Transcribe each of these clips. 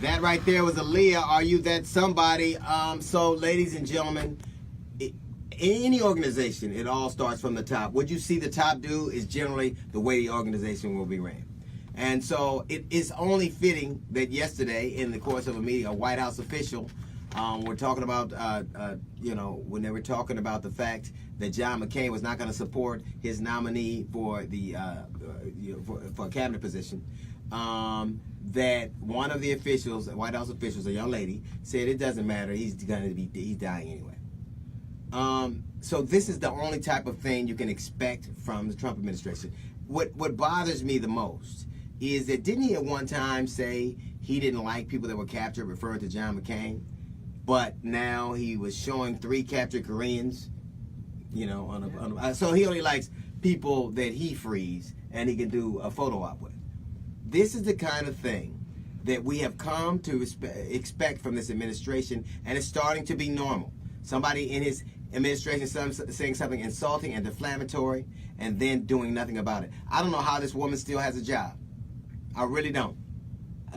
That right there was Aaliyah. Are you that somebody? So, ladies and gentlemen, in any organization, it all starts from the top. What you see the top do is generally the way the organization will be ran. And so it is only fitting that yesterday, in the course of a meeting, a White House official, we're talking about, when they were talking about the fact that John McCain was not going to support his nominee for the for a cabinet position, that one of the officials, White House officials, a young lady, said it doesn't matter. He's dying anyway. So this is the only type of thing you can expect from the Trump administration. What bothers me the most is that didn't he at one time say he didn't like people that were captured, referring to John McCain, but now he was showing 3 captured Koreans, so he only likes people that he frees and he can do a photo op with. This is the kind of thing that we have come to expect from this administration, and it's starting to be normal. Somebody in his administration saying something insulting and defamatory and then doing nothing about it. I don't know how this woman still has a job. I really don't.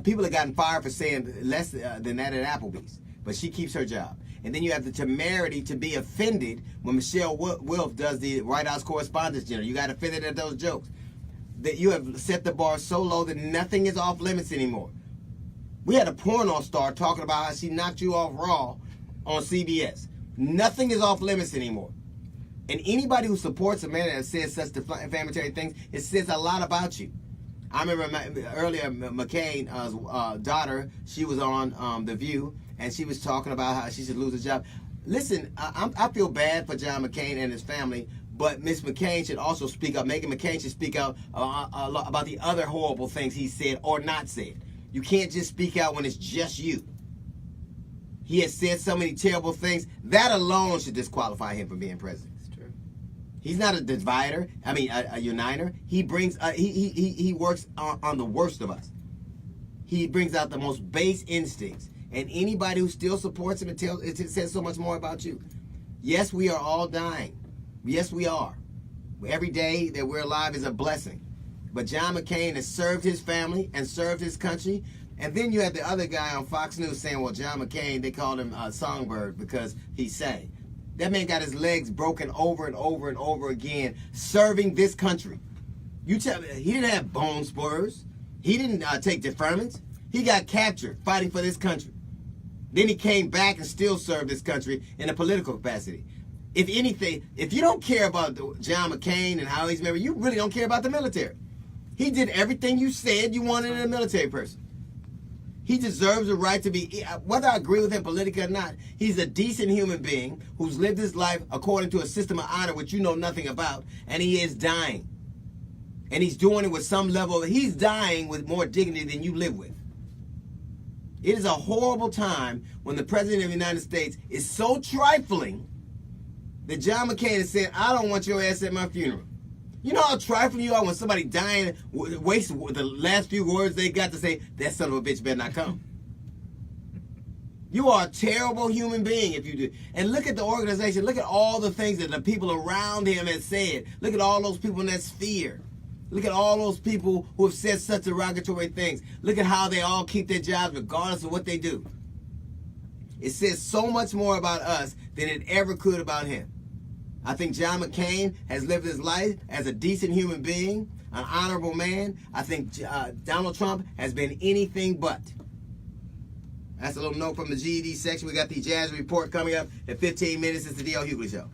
People have gotten fired for saying less than that at Applebee's, but she keeps her job. And then you have the temerity to be offended when Michelle Wolf does the White House Correspondents' Dinner. You got offended at those jokes. That you have set the bar so low that nothing is off limits anymore. We had a porno star talking about how she knocked you off Raw on CBS. Nothing is off limits anymore. And anybody who supports a man that says such defamatory things, it says a lot about you. I remember earlier McCain's daughter, she was on The View, and she was talking about how she should lose her job. Listen, I feel bad for John McCain and his family, but Miss McCain should also speak up. Meghan McCain should speak out about the other horrible things he said or not said. You can't just speak out when it's just you. He has said so many terrible things. That alone should disqualify him from being president. It's true. He's not a divider. I mean, a uniter. He brings. He works on the worst of us. He brings out the most base instincts. And anybody who still supports him, it says so much more about you. Yes, we are all dying. Yes, we are. Every day that we're alive is a blessing. But John McCain has served his family and served his country. And then you had the other guy on Fox News saying, well, John McCain, they called him Songbird because he sang. That man got his legs broken over and over and over again serving this country. You tell me, he didn't have bone spurs. He didn't take deferments. He got captured fighting for this country. Then he came back and still served this country in a political capacity. If anything, if you don't care about John McCain and how he's married, you really don't care about the military. He did everything you said you wanted in a military person. He deserves the right to be, whether I agree with him politically or not, he's a decent human being who's lived his life according to a system of honor which you know nothing about, and he is dying. And he's doing it with some level, he's dying with more dignity than you live with. It is a horrible time when the President of the United States is so trifling that John McCain has said, I don't want your ass at my funeral. You know how trifling you are when somebody dying wastes the last few words they got to say, that son of a bitch better not come. You are a terrible human being if you do. And look at the organization. Look at all the things that the people around him have said. Look at all those people in that sphere. Look at all those people who have said such derogatory things. Look at how they all keep their jobs regardless of what they do. It says so much more about us than it ever could about him. I think John McCain has lived his life as a decent human being, an honorable man. I think Donald Trump has been anything but. That's a little note from the GED section. We got the Jazz Report coming up in 15 minutes. It's the D.L. Hughley Show.